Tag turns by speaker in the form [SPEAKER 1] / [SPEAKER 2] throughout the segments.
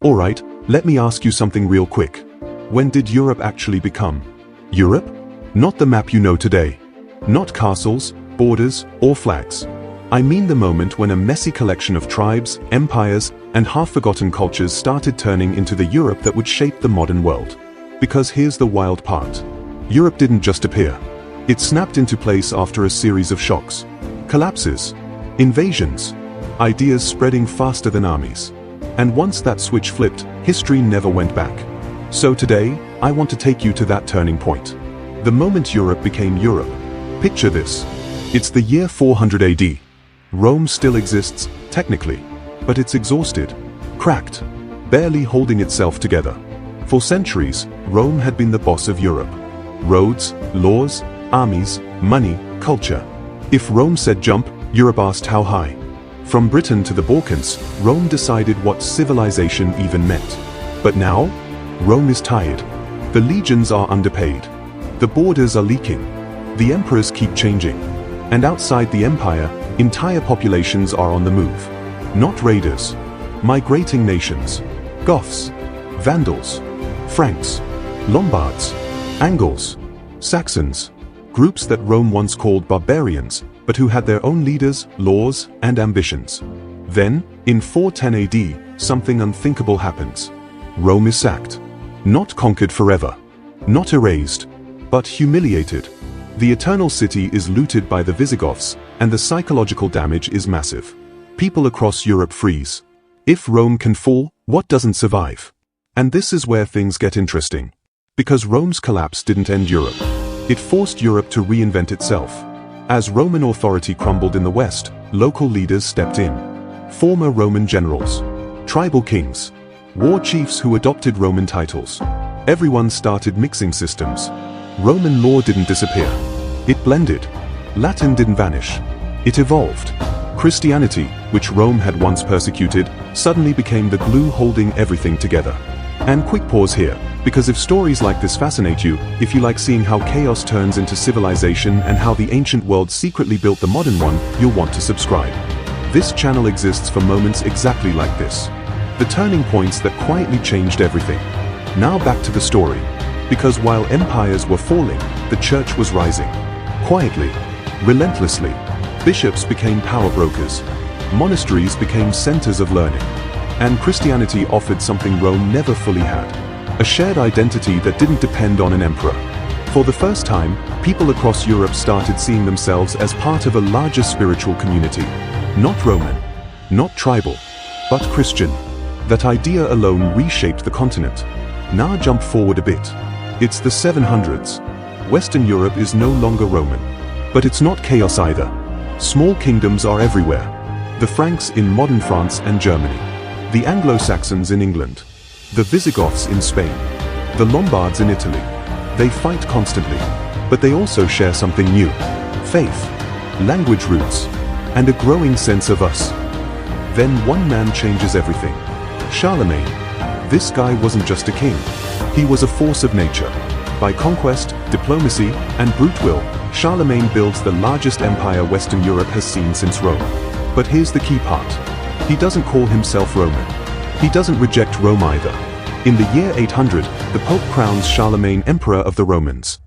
[SPEAKER 1] Alright, let me ask you something real quick. When did Europe actually become Europe? Not the map you know today. Not castles, borders, or flags. I mean the moment when a messy collection of tribes, empires, and half-forgotten cultures started turning into the Europe that would shape the modern world. Because here's the wild part. Europe didn't just appear. It snapped into place after a series of shocks, collapses, invasions, ideas spreading faster than armies. And once that switch flipped, history never went back. So today, I want to take you to that turning point. The moment Europe became Europe. Picture this. It's the year 400 AD. Rome still exists, technically, but it's exhausted, cracked, barely holding itself together. For centuries, Rome had been the boss of Europe. Roads, laws, armies, money, culture. If Rome said jump, Europe asked how high. From Britain to the Balkans, Rome decided what civilization even meant. But now, Rome is tired. The legions are underpaid. The borders are leaking. The emperors keep changing. And outside the empire, entire populations are on the move. Not raiders. Migrating nations. Goths. Vandals. Franks. Lombards. Angles. Saxons. Groups that Rome once called barbarians, but who had their own leaders, laws, and ambitions. Then, in 410 AD, something unthinkable happens. Rome is sacked. Not conquered forever. Not erased, but humiliated. The Eternal City is looted by the Visigoths, and the psychological damage is massive. People across Europe freeze. If Rome can fall, what doesn't survive? And this is where things get interesting. Because Rome's collapse didn't end Europe. It forced Europe to reinvent itself. As Roman authority crumbled in the West, local leaders stepped in. Former Roman generals, tribal kings, war chiefs who adopted Roman titles. Everyone started mixing systems. Roman law didn't disappear. It blended. Latin didn't vanish. It evolved. Christianity, which Rome had once persecuted, suddenly became the glue holding everything together. And quick pause here, because if stories like this fascinate you, if you like seeing how chaos turns into civilization and how the ancient world secretly built the modern one, you'll want to subscribe. This channel exists for moments exactly like this. The turning points that quietly changed everything. Now back to the story. Because while empires were falling, the church was rising. Quietly, relentlessly. Bishops became power brokers. Monasteries became centers of learning. And Christianity offered something Rome never fully had. A shared identity that didn't depend on an emperor. For the first time, people across Europe started seeing themselves as part of a larger spiritual community. Not Roman, not tribal, but Christian. That idea alone reshaped the continent. Now jump forward a bit. It's the 700s. Western Europe is no longer Roman. But it's not chaos either. Small kingdoms are everywhere. The Franks in modern France and Germany. The Anglo-Saxons in England. The Visigoths in Spain. The Lombards in Italy. They fight constantly. But they also share something new. Faith. Language roots. And a growing sense of us. Then one man changes everything. Charlemagne. This guy wasn't just a king. He was a force of nature. By conquest, diplomacy, and brute will, Charlemagne builds the largest empire Western Europe has seen since Rome. But here's the key part. He doesn't call himself Roman. He doesn't reject Rome either. In the year 800, the Pope crowns Charlemagne Emperor of the Romans.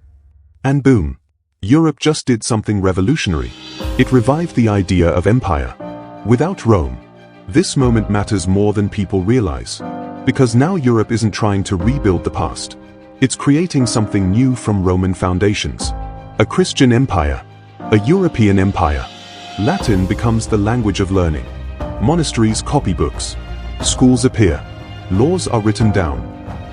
[SPEAKER 1] And boom! Europe just did something revolutionary. It revived the idea of empire. Without Rome, this moment matters more than people realize. Because now Europe isn't trying to rebuild the past. It's creating something new from Roman foundations. A Christian empire. A European empire. Latin becomes the language of learning. Monasteries copy books. Schools appear. Laws are written down.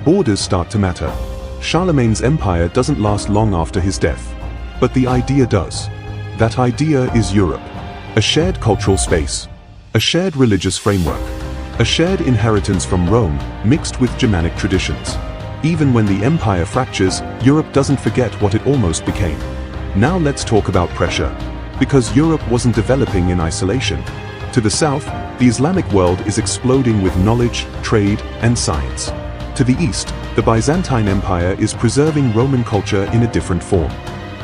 [SPEAKER 1] Borders start to matter. Charlemagne's empire doesn't last long after his death. But the idea does. That idea is Europe. A shared cultural space. A shared religious framework. A shared inheritance from Rome, mixed with Germanic traditions. Even when the empire fractures, Europe doesn't forget what it almost became. Now let's talk about pressure. Because Europe wasn't developing in isolation. To the south, the Islamic world is exploding with knowledge, trade, and science. To the east, the Byzantine Empire is preserving Roman culture in a different form.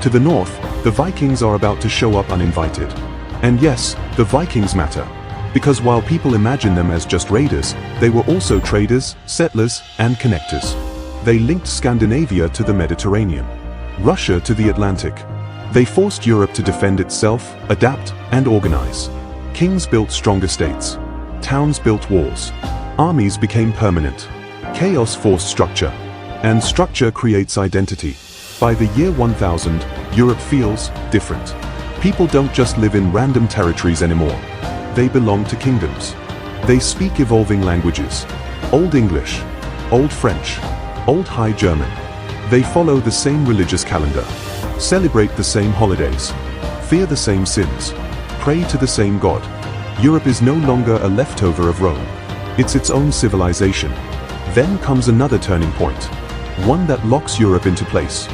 [SPEAKER 1] To the north, the Vikings are about to show up uninvited. And yes, the Vikings matter. Because while people imagine them as just raiders, they were also traders, settlers, and connectors. They linked Scandinavia to the Mediterranean, Russia to the Atlantic. They forced Europe to defend itself, adapt, and organize. Kings built stronger states. Towns built walls. Armies became permanent. Chaos forced structure. And structure creates identity. By the year 1000, Europe feels different. People don't just live in random territories anymore. They belong to kingdoms. They speak evolving languages. Old English, Old French, Old High German. They follow the same religious calendar, celebrate the same holidays, fear the same sins, pray to the same God. Europe is no longer a leftover of Rome. It's its own civilization. Then comes another turning point, one that locks Europe into place.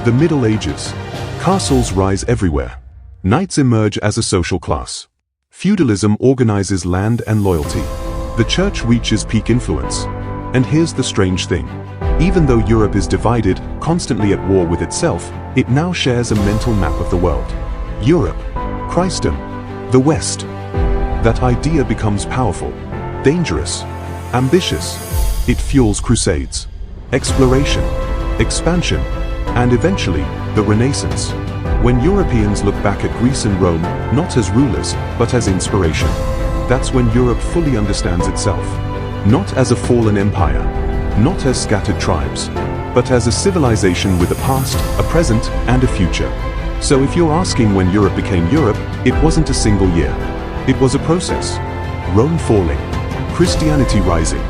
[SPEAKER 1] The Middle Ages. Castles rise everywhere. Knights emerge as a social class. Feudalism organizes land and loyalty. The church reaches peak influence. And here's the strange thing. Even though Europe is divided, constantly at war with itself, it now shares a mental map of the world. Europe, Christendom, the West. That idea becomes powerful, dangerous, ambitious. It fuels crusades, exploration, expansion, and eventually, the Renaissance. When Europeans look back at Greece and Rome, not as rulers, but as inspiration, that's when Europe fully understands itself. Not as a fallen empire, not as scattered tribes, but as a civilization with a past, a present, and a future. So if you're asking when Europe became Europe, it wasn't a single year. It was a process. Rome falling, Christianity rising,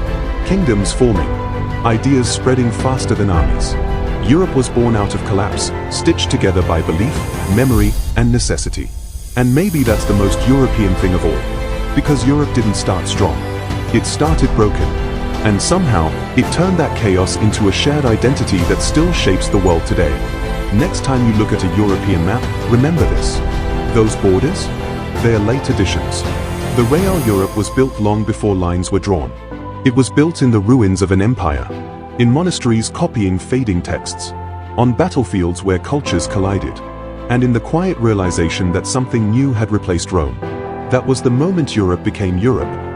[SPEAKER 1] kingdoms forming, ideas spreading faster than armies. Europe was born out of collapse, stitched together by belief, memory, and necessity. And maybe that's the most European thing of all. Because Europe didn't start strong. It started broken. And somehow, it turned that chaos into a shared identity that still shapes the world today. Next time you look at a European map, remember this. Those borders? They are late additions. The Real Europe was built long before lines were drawn. It was built in the ruins of an empire. In monasteries copying fading texts. On battlefields where cultures collided. And in the quiet realization that something new had replaced Rome. That was the moment Europe became Europe.